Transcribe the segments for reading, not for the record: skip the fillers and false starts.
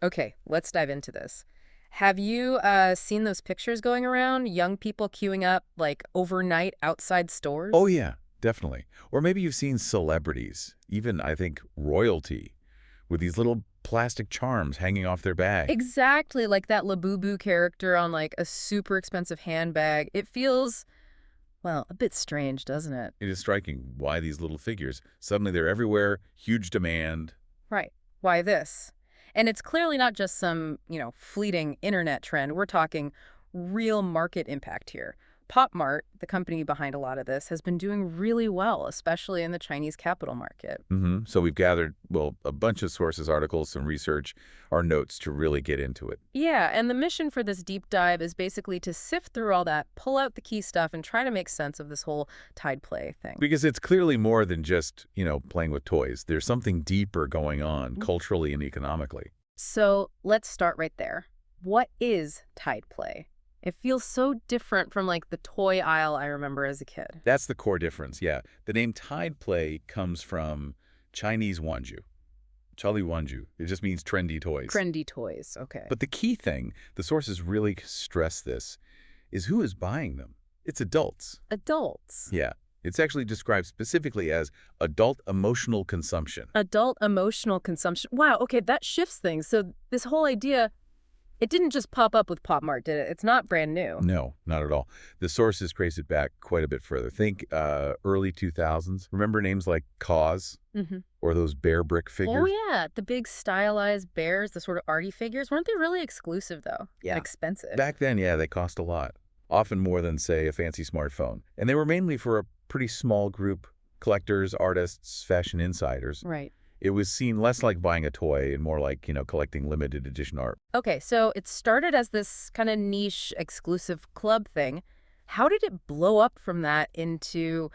Okay, let's dive into this. Have you seen those pictures going around? Young people queuing up like overnight outside Oh, stores? yeah, definitely. Or maybe you've seen celebrities, even, I think, royalty, with these little plastic charms hanging off their bag. Exactly like that Labubu character on like a super expensive handbag. It feels, well, a bit strange, doesn't it? It is striking why these little figures, suddenly they're everywhere, huge demand. Right. Why this? And it's clearly not just some, fleeting internet trend. We're talking real market impact here. Pop Mart, the company behind a lot of this, has been doing really well, especially in the Chinese capital market. So we've gathered, well, a bunch of sources, articles, some research, our notes to really get into it. Yeah, and the mission for this deep dive is basically to sift through all that, pull out the key stuff, and try to make sense of this whole tide play thing. Because it's clearly more than just, playing with toys. There's something deeper going on Mm. culturally and economically. So let's start right there. What is tide play? It feels so different from like the toy aisle I remember as a kid. That's the core difference, yeah. The name Tide Play comes from Chinese wanju. Chali wanju. It just means trendy toys. Trendy toys, okay. But the key thing, the sources really stress this, is who is buying them. It's adults. Adults. Yeah. It's actually described specifically as adult emotional consumption. Adult emotional consumption. Wow, okay, that shifts things. So this whole idea, it didn't just pop up with Pop Mart, did it? It's not brand new. No, not at all. The sources trace it back quite a bit further. Think early 2000s. Remember names like Cause Mm-hmm. or those bear brick figures? Oh, yeah, the big stylized bears, the sort of arty figures. Weren't they really exclusive, though? Yeah. And expensive. Back then, yeah, they cost a lot. Often more than, say, a fancy smartphone. And they were mainly for a pretty small group, collectors, artists, fashion insiders. Right. It was seen less like buying a toy and more like, collecting limited edition art. Okay, so it started as this kind of niche exclusive club thing. How did it blow up from that into,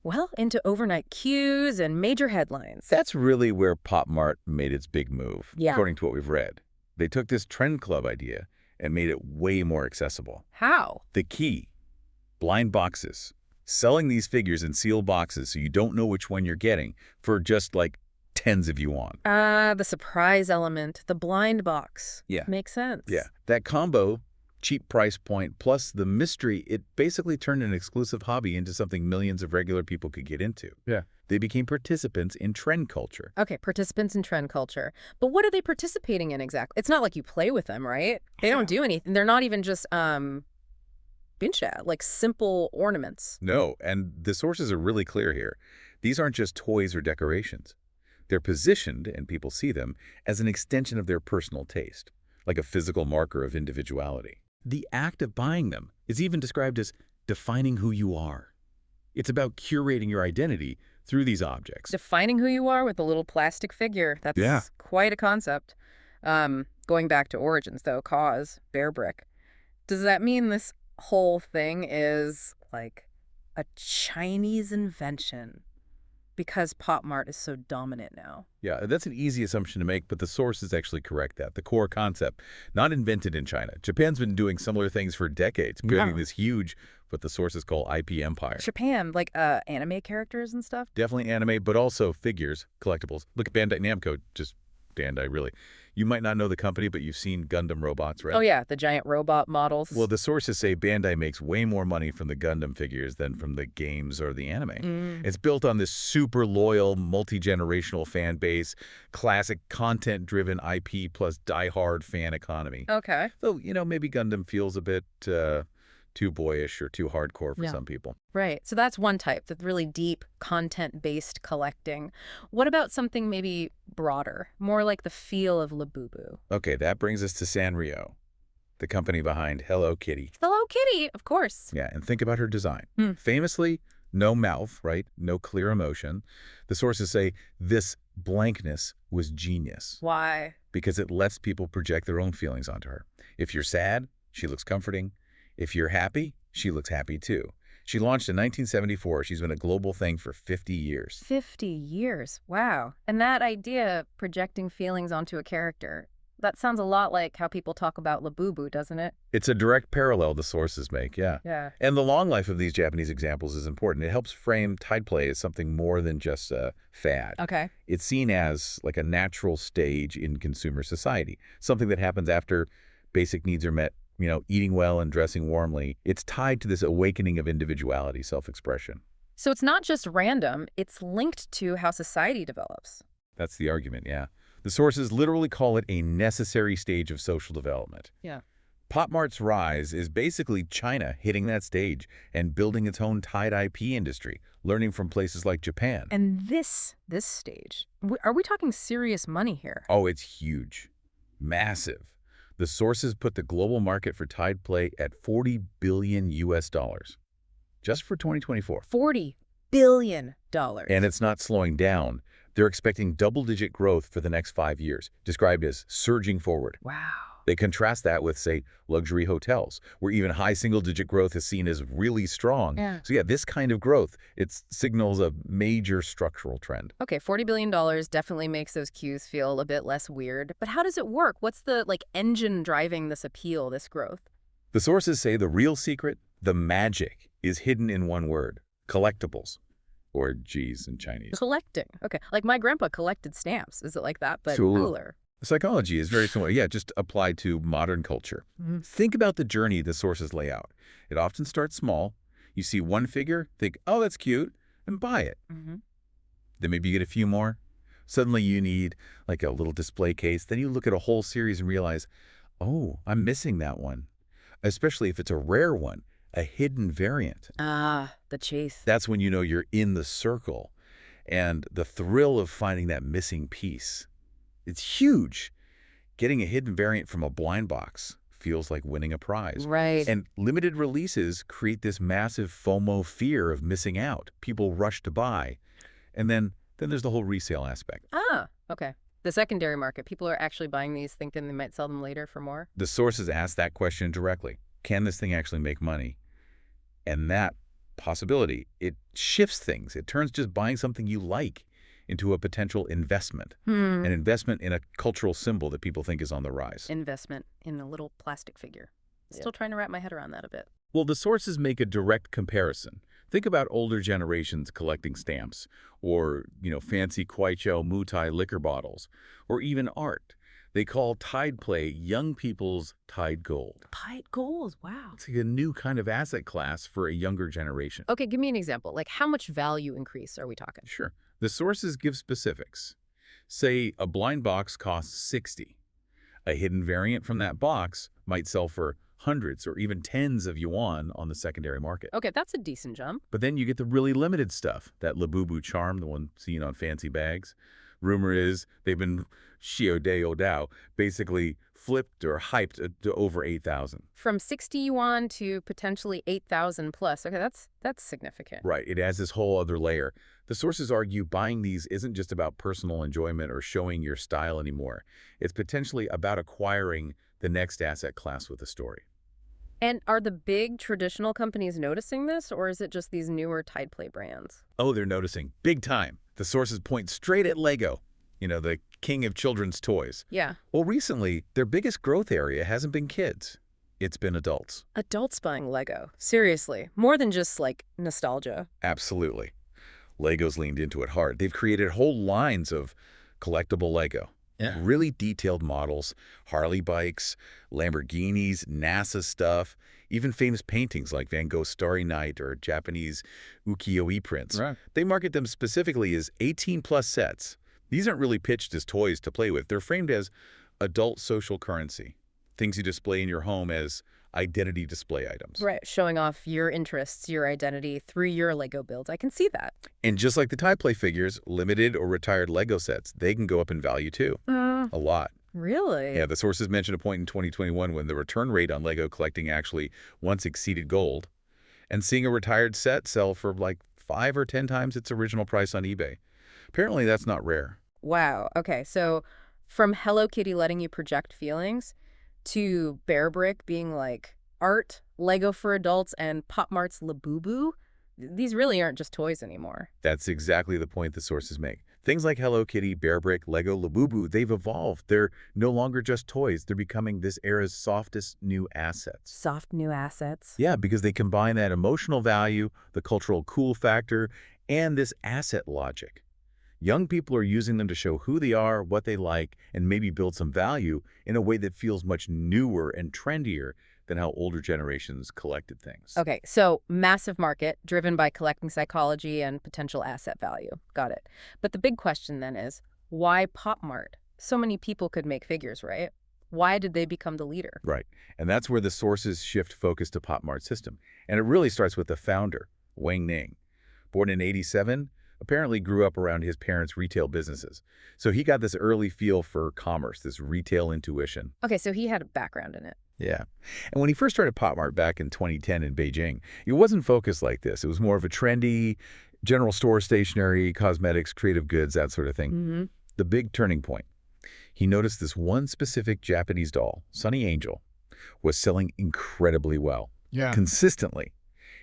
well, into overnight queues and major headlines? That's really where Pop Mart made its big move, Yeah. according to what we've read. They took this trend club idea and made it way more accessible. How? The key, blind boxes. Selling these figures in sealed boxes so you don't know which one you're getting for just like tens if you want. The surprise element, the blind box. Yeah. Makes sense. Yeah. That combo, cheap price point, plus the mystery, it basically turned an exclusive hobby into something millions of regular people could get into. Yeah. They became participants in trend culture. Okay, participants in trend culture. But what are they participating in exactly? It's not like you play with them, right? They don't do anything. They're not even just binsha, like simple ornaments. No, and the sources are really clear here. These aren't just toys or decorations. They're positioned, and people see them, as an extension of their personal taste, like a physical marker of individuality. The act of buying them is even described as defining who you are. It's about curating your identity through these objects. Defining who you are with a little plastic figure. That's Yeah. quite a concept. Going back to origins, though, cause, bear brick. Does that mean this whole thing is like a Chinese invention because Pop Mart is so dominant now? Yeah, that's an easy assumption to make, but the sources actually correct that. The core concept, not invented in China. Japan's been doing similar things for decades, building Yeah. this huge, what the sources call IP empire. Japan, like anime characters and stuff? Definitely anime, but also figures, collectibles. Look at Bandai Namco, just Bandai, really. You might not know the company, but you've seen Gundam robots, right? Oh, yeah, the giant robot models. Well, the sources say Bandai makes way more money from the Gundam figures than from the games or the anime. Mm. It's built on this super loyal, multi-generational fan base, classic content-driven IP plus die-hard fan economy. Okay. Though, maybe Gundam feels a bit too boyish or too hardcore for Yeah. some people. Right. So that's one type, the really deep content-based collecting. What about something maybe broader, more like the feel of Labubu? Okay, that brings us to Sanrio, the company behind Hello Kitty. Hello Kitty, of course. Yeah, and think about her design. Hmm. Famously, no mouth, right? No clear emotion. The sources say this blankness was genius Why? because it lets people project their own feelings onto her. If you're sad, she looks comforting. If you're happy, she looks happy too. She launched in 1974. She's been a global thing for 50 years. 50 years. Wow. And that idea, projecting feelings onto a character, That sounds a lot like how people talk about Labubu, doesn't it? It's a direct parallel the sources make, yeah. Yeah. And the long life of these Japanese examples is important. It helps frame tide play as something more than just a fad. Okay. It's seen as like a natural stage in consumer society, something that happens after basic needs are met, eating well and dressing warmly. It's tied to this awakening of individuality, self-expression. So it's not just random, it's linked to how society develops. That's the argument, yeah. The sources literally call it a necessary stage of social development. Yeah. Pop Mart's rise is basically China hitting that stage and building its own Tide IP industry, learning from places like Japan. And this stage, are we talking serious money here? Oh, it's huge. Massive. The sources put the global market for Tide Play at 40 billion US dollars. Just for 2024. $40 billion. And it's not slowing down. They're expecting double-digit growth for the next 5 years, described as surging forward. Wow. They contrast that with, say, luxury hotels, where even high single-digit growth is seen as really strong. Yeah. So yeah, this kind of growth, it signals a major structural trend. Okay, $40 billion definitely makes those cues feel a bit less weird. But how does it work? What's the, engine driving this appeal, this growth? The sources say the real secret, the magic, is hidden in one word: collectibles. Or G's in Chinese. Collecting. Okay. Like my grandpa collected stamps. Is it like that, but Cool. cooler? Psychology is very similar. Yeah, just applied to modern culture. Mm-hmm. Think about the journey the sources lay out. It often starts small. You see one figure, think, oh, that's cute, and buy it. Mm-hmm. Then maybe you get a few more. Suddenly you need like a little display case. Then you look at a whole series and realize, oh, I'm missing that one. Especially if it's a rare one, a hidden variant. Ah, the chase. That's when you know you're in the circle. And the thrill of finding that missing piece. It's huge. Getting a hidden variant from a blind box feels like winning a prize. Right. And limited releases create this massive FOMO fear of missing out. People rush to buy. And then there's the whole resale aspect. Ah, okay. The secondary market. People are actually buying these thinking they might sell them later for more. The sources ask that question directly. Can this thing actually make money? And that possibility, it shifts things. It turns just buying something you like into a potential investment. An investment in a cultural symbol that people think is on the rise. Investment in a little plastic figure. Still trying to wrap my head around that a bit. Well, the sources make a direct comparison. Think about older generations collecting stamps, or, fancy Kwaichou Mutai liquor bottles, or even art. They call Tide Play young people's Tide Gold. Tide goals, wow. It's like a new kind of asset class for a younger generation. Okay, give me an example. Like how much value increase are we talking? Sure. The sources give specifics. Say a blind box costs 60. A hidden variant from that box might sell for hundreds or even tens of yuan on the secondary market. Okay, that's a decent jump. But then you get the really limited stuff, that Labubu charm, the one seen on fancy bags. Rumor is they've been xiao dao dao, basically flipped or hyped to over 8,000. From 60 yuan to potentially 8,000 plus. Okay, that's significant. Right, it adds this whole other layer. The sources argue buying these isn't just about personal enjoyment or showing your style anymore. It's potentially about acquiring the next asset class with a story. And are the big traditional companies noticing this, or is it just these newer Tide Play brands? Oh, they're noticing. Big time. The sources point straight at Lego, the king of children's toys. Yeah. Well, recently, their biggest growth area hasn't been kids. It's been adults. Adults buying Lego. Seriously. More than just, nostalgia. Absolutely. Lego's leaned into it hard. They've created whole lines of collectible Lego. Yeah. Really detailed models, Harley bikes, Lamborghinis, NASA stuff, even famous paintings like Van Gogh's Starry Night or Japanese ukiyo-e prints. Right. They market them specifically as 18-plus sets. These aren't really pitched as toys to play with. They're framed as adult social currency, things you display in your home as identity display items. Right, showing off your interests, your identity through your Lego builds. I can see that. And just like the Tide Play figures, limited or retired Lego sets, they can go up in value too. A lot. Really? Yeah, the sources mentioned a point in 2021 when the return rate on Lego collecting actually once exceeded gold, and seeing a retired set sell for like 5 or 10 times its original price on eBay. Apparently that's not rare. Wow. Okay, so from Hello Kitty letting you project feelings to Bear Brick being like art, Lego for adults, and Pop Mart's Labubu, these really aren't just toys anymore. That's exactly the point the sources make. Things like Hello Kitty, Bear Brick, Lego, Labubu, they've evolved. They're no longer just toys. They're becoming this era's softest new assets. Soft new assets. Yeah, because they combine that emotional value, the cultural cool factor, and this asset logic. Young people are using them to show who they are, what they like, and maybe build some value in a way that feels much newer and trendier than how older generations collected things. Okay, so massive market driven by collecting psychology and potential asset value. Got it. But the big question then is, why Pop Mart? So many people could make figures, right? Why did they become the leader? Right. And that's where the sources shift focus to Pop Mart's system. And it really starts with the founder, Wang Ning. Born in '87, apparently grew up around his parents' retail businesses. So he got this early feel for commerce, this retail intuition. Okay, so he had a background in it. Yeah. And when he first started Pop Mart back in 2010 in Beijing, it wasn't focused like this. It was more of a trendy, general store stationery, cosmetics, creative goods, that sort of thing. Mm-hmm. The big turning point. He noticed this one specific Japanese doll, Sunny Angel, was selling incredibly well. Yeah. Consistently.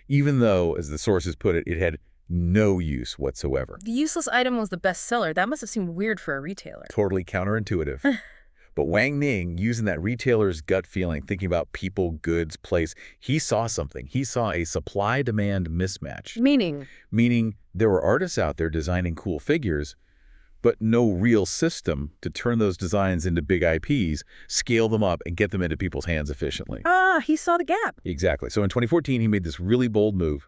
Even though, as the sources put it, it had no use whatsoever. The useless item was the best seller. That must have seemed weird for a retailer. Totally counterintuitive. But Wang Ning, using that retailer's gut feeling, thinking about people, goods, place, he saw something. He saw a supply-demand mismatch. Meaning there were artists out there designing cool figures, but no real system to turn those designs into big IPs, scale them up, and get them into people's hands efficiently. He saw the gap. Exactly. So in 2014, he made this really bold move,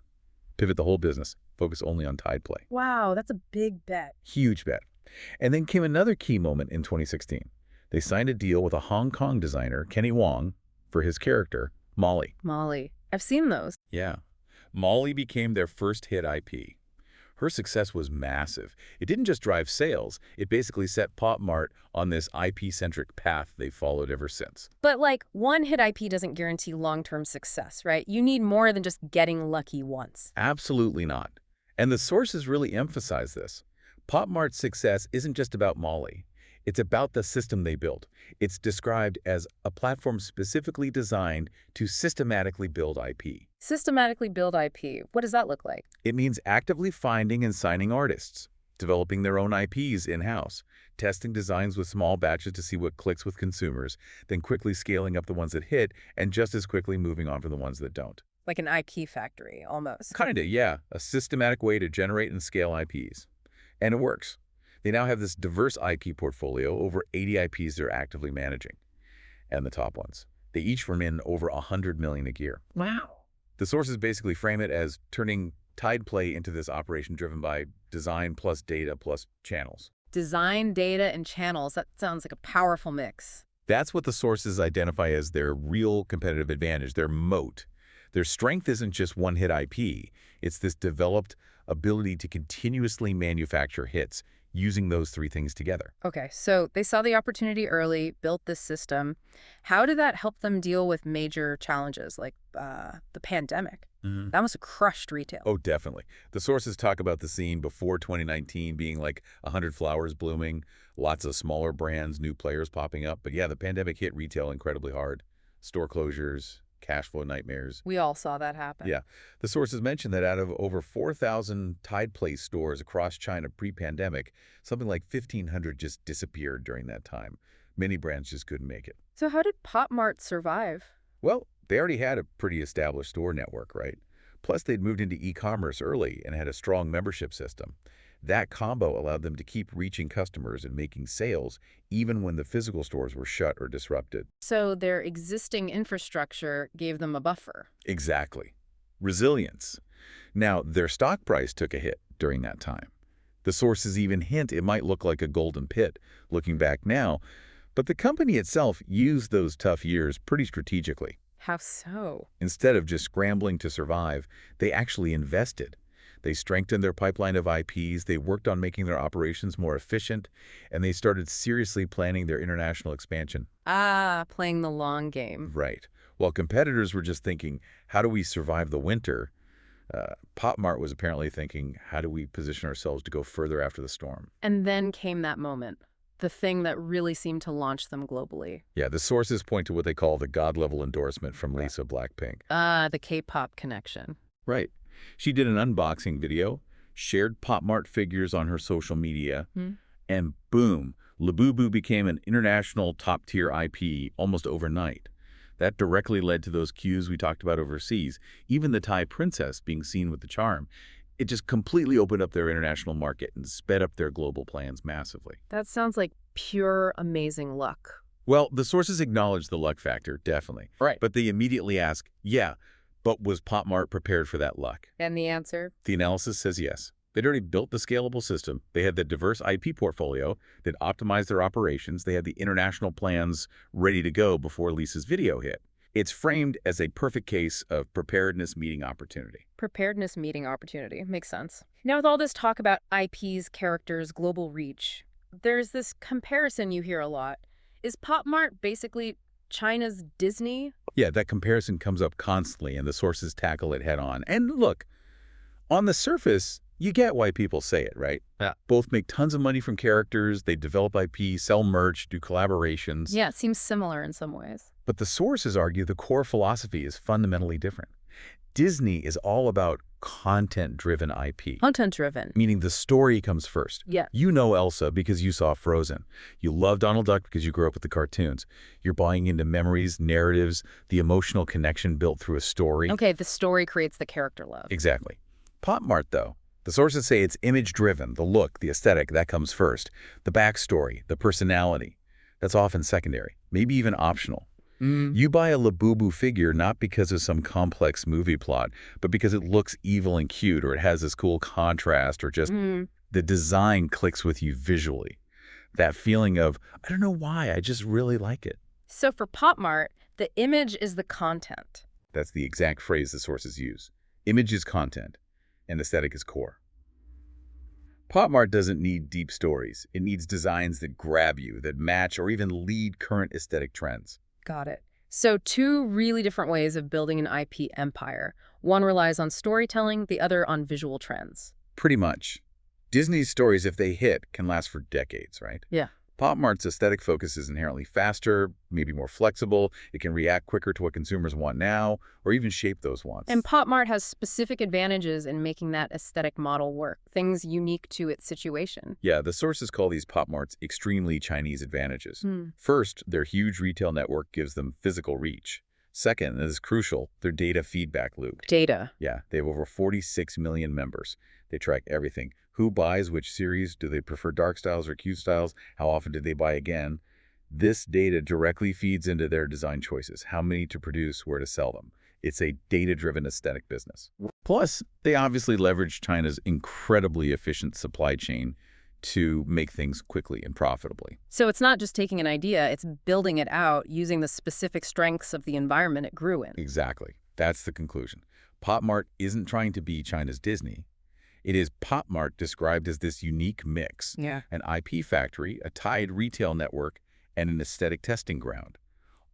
pivot the whole business, focus only on Tide Play. Wow, that's a big bet. Huge bet. And then came another key moment in 2016. They signed a deal with a Hong Kong designer, Kenny Wong, for his character, Molly. Molly. I've seen those. Yeah. Molly became their first hit IP. Her success was massive. It didn't just drive sales. It basically set Pop Mart on this IP-centric path they've followed ever since. But like, one hit IP doesn't guarantee long-term success, right? You need more than just getting lucky once. Absolutely not. And the sources really emphasize this. Pop Mart's success isn't just about Molly. It's about the system they built. It's described as a platform specifically designed to systematically build IP. Systematically build IP. What does that look like? It means actively finding and signing artists, developing their own IPs in-house, testing designs with small batches to see what clicks with consumers, then quickly scaling up the ones that hit and just as quickly moving on from the ones that don't. Like an IP factory, almost. Kinda, yeah. A systematic way to generate and scale IPs. And it works. They now have this diverse IP portfolio, over 80 IPs they're actively managing. And the top ones. They each run in over $100 million a year. Wow. The sources basically frame it as turning Tide Play into this operation driven by design plus data plus channels. Design, data, and channels. That sounds like a powerful mix. That's what the sources identify as their real competitive advantage, their moat. Their strength isn't just one-hit IP. It's this developed ability to continuously manufacture hits using those three things together. Okay, so they saw the opportunity early, built this system. How did that help them deal with major challenges like the pandemic? That must have crushed retail. Oh, definitely. The sources talk about the scene before 2019 being like 100 flowers blooming, lots of smaller brands, new players popping up. But yeah, the pandemic hit retail incredibly hard. Store closures, cash flow nightmares. We all saw that happen. Yeah. The sources mentioned that out of over 4,000 Tide Place stores across China pre-pandemic, something like 1,500 just disappeared during that time. Many brands just couldn't make it. So how did Pop Mart survive? Well, they already had a pretty established store network, right? Plus, they'd moved into e-commerce early and had a strong membership system. That combo allowed them to keep reaching customers and making sales even when the physical stores were shut or disrupted. So their existing infrastructure gave them a buffer. Exactly. Resilience. Now, their stock price took a hit during that time. The sources even hint it might look like a golden pit, looking back now, but the company itself used those tough years pretty strategically. How so? Instead of just scrambling to survive, they actually invested. They strengthened their pipeline of IPs, they worked on making their operations more efficient, and they started seriously planning their international expansion. Playing the long game. Right. While competitors were just thinking, how do we survive the winter? Pop Mart was apparently thinking, how do we position ourselves to go further after the storm? And then came that moment. The thing that really seemed to launch them globally. Yeah, the sources point to what they call the God-level endorsement from Lisa Blackpink. The K-pop connection. Right. She did an unboxing video, shared Pop Mart figures on her social media, Hmm. and boom, Labubu became an international top-tier IP almost overnight. That directly led to those cues we talked about overseas, even the Thai princess being seen with the charm. It just completely opened up their international market and sped up their global plans massively. That sounds like pure amazing luck. Well, the sources acknowledge the luck factor, definitely. Right. But they immediately ask, yeah, but was Pop Mart prepared for that luck? And the answer? The analysis says yes. They'd already built the scalable system. They had the diverse IP portfolio that optimized their operations. They had the international plans ready to go before Lisa's video hit. It's framed as a perfect case of preparedness meeting opportunity. Preparedness meeting opportunity. Makes sense. Now, with all this talk about IPs, characters, global reach, there's this comparison you hear a lot. Is Pop Mart basically China's Disney? Yeah, that comparison comes up constantly, and the sources tackle it head on. And look, on the surface, you get why people say it, right? Yeah. Both make tons of money from characters, they develop IP, sell merch, do collaborations. Yeah, it seems similar in some ways. But the sources argue the core philosophy is fundamentally different. Disney is all about content-driven IP, Content-driven. meaning the story comes first. Yeah. You know Elsa because you saw Frozen. You love Donald Duck because you grew up with the cartoons. You're buying into memories, narratives, the emotional connection built through a story. Okay, the story creates the character love. Exactly. Pop Mart, though, the sources say it's image-driven. The look, the aesthetic, that comes first. The backstory, the personality, that's often secondary, maybe even optional. You buy a Labubu figure not because of some complex movie plot, but because it looks evil and cute, or it has this cool contrast, or just the design clicks with you visually. That feeling of, I don't know why, I just really like it. So for Pop Mart, the image is the content. That's the exact phrase the sources use. Image is content, and aesthetic is core. Pop Mart doesn't need deep stories. It needs designs that grab you, that match or even lead current aesthetic trends. Got it. So two really different ways of building an IP empire. One relies on storytelling, the other on visual trends. Pretty much. Disney's stories, if they hit, can last for decades, right? Yeah. Pop Mart's aesthetic focus is inherently faster, maybe more flexible. It can react quicker to what consumers want now, or even shape those wants. And Pop Mart has specific advantages in making that aesthetic model work, things unique to its situation. Yeah, the sources call these Pop Marts extremely Chinese advantages. First, their huge retail network gives them physical reach. Second, and this is crucial, their data feedback loop. Data. Yeah, they have over 46 million members. They track everything. Who buys which series? Do they prefer dark styles or cute styles? How often did they buy again? This data directly feeds into their design choices, how many to produce, where to sell them. It's a data-driven aesthetic business. Plus, they obviously leverage China's incredibly efficient supply chain to make things quickly and profitably. So it's not just taking an idea, it's building it out using the specific strengths of the environment it grew in. Exactly. That's the conclusion. Pop Mart isn't trying to be China's Disney. It is Pop Mart described as this unique mix, Yeah. an IP factory, a tied retail network, and an aesthetic testing ground,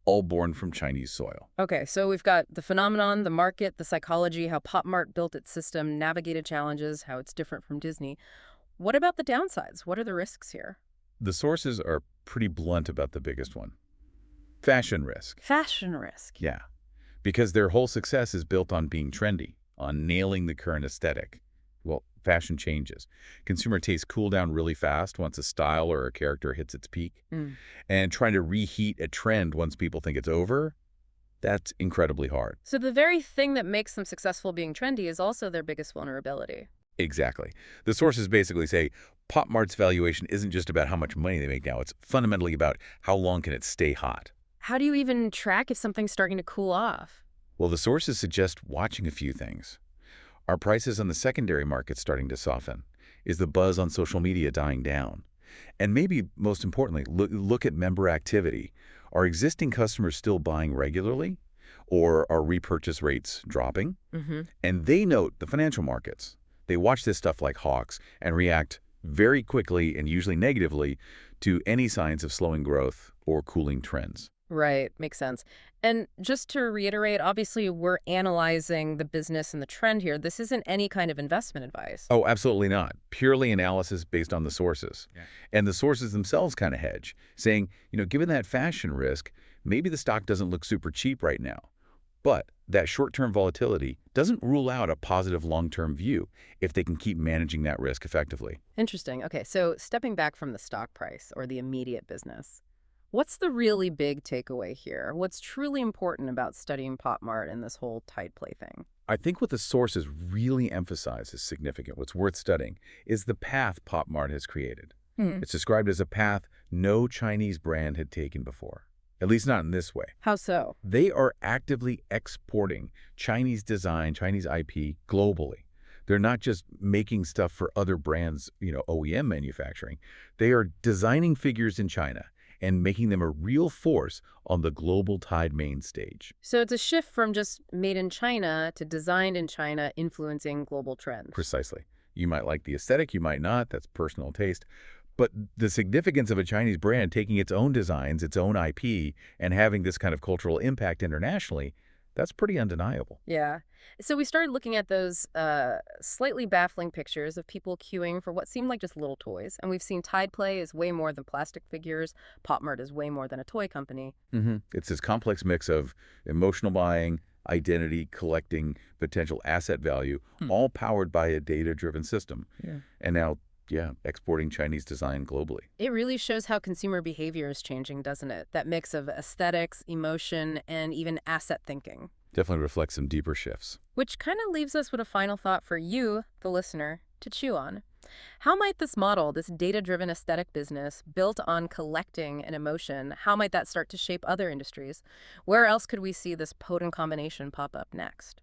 all born from Chinese soil. Okay, so we've got the phenomenon, the market, the psychology, how Pop Mart built its system, navigated challenges, how it's different from Disney. What about the downsides? What are the risks here? The sources are pretty blunt about the biggest one. Fashion risk. Fashion risk. Yeah. Because their whole success is built on being trendy, on nailing the current aesthetic. Well, fashion changes. Consumer tastes cool down really fast once a style or a character hits its peak. And trying to reheat a trend once people think it's over, that's incredibly hard. So the very thing that makes them successful being trendy is also their biggest vulnerability. Exactly. The sources basically say Pop Mart's valuation isn't just about how much money they make now. It's fundamentally about how long can it stay hot. How do you even track if something's starting to cool off? Well, the sources suggest watching a few things. Are prices on the secondary market starting to soften? Is the buzz on social media dying down? And maybe most importantly, look at member activity. Are existing customers still buying regularly? Or are repurchase rates dropping? And they note the financial markets. They watch this stuff like hawks and react very quickly and usually negatively to any signs of slowing growth or cooling trends. Right, makes sense. And just to reiterate, obviously we're analyzing the business and the trend here. This isn't any kind of investment advice. Oh, absolutely not. Purely analysis based on the sources. Yeah. And the sources themselves kind of hedge, saying, given that fashion risk, maybe the stock doesn't look super cheap right now. But that short-term volatility doesn't rule out a positive long-term view if they can keep managing that risk effectively. Interesting. Okay, so stepping back from the stock price or the immediate business, what's the really big takeaway here? What's truly important about studying Pop Mart and this whole tide play thing? I think what the sources really emphasize is significant. What's worth studying is the path Pop Mart has created. Hmm. It's described as a path no Chinese brand had taken before, at least not in this way. How so? They are actively exporting Chinese design, Chinese IP globally. They're not just making stuff for other brands, OEM manufacturing. They are designing figures in China and making them a real force on the global Tide main stage. So it's a shift from just made in China to designed in China, influencing global trends. Precisely. You might like the aesthetic, you might not. That's personal taste. But the significance of a Chinese brand taking its own designs, its own IP, and having this kind of cultural impact internationally, that's pretty undeniable. Yeah. So we started looking at those slightly baffling pictures of people queuing for what seemed like just little toys. And we've seen Tide Play is way more than plastic figures. Pop Mart is way more than a toy company. It's this complex mix of emotional buying, identity, collecting, potential asset value, all powered by a data-driven system. Yeah. And now, yeah, exporting Chinese design globally. It really shows how consumer behavior is changing, doesn't it? That mix of aesthetics, emotion, and even asset thinking. Definitely reflects some deeper shifts. Which kind of leaves us with a final thought for you, the listener, to chew on. How might this model, this data-driven aesthetic business built on collecting and emotion, how might that start to shape other industries? Where else could we see this potent combination pop up next?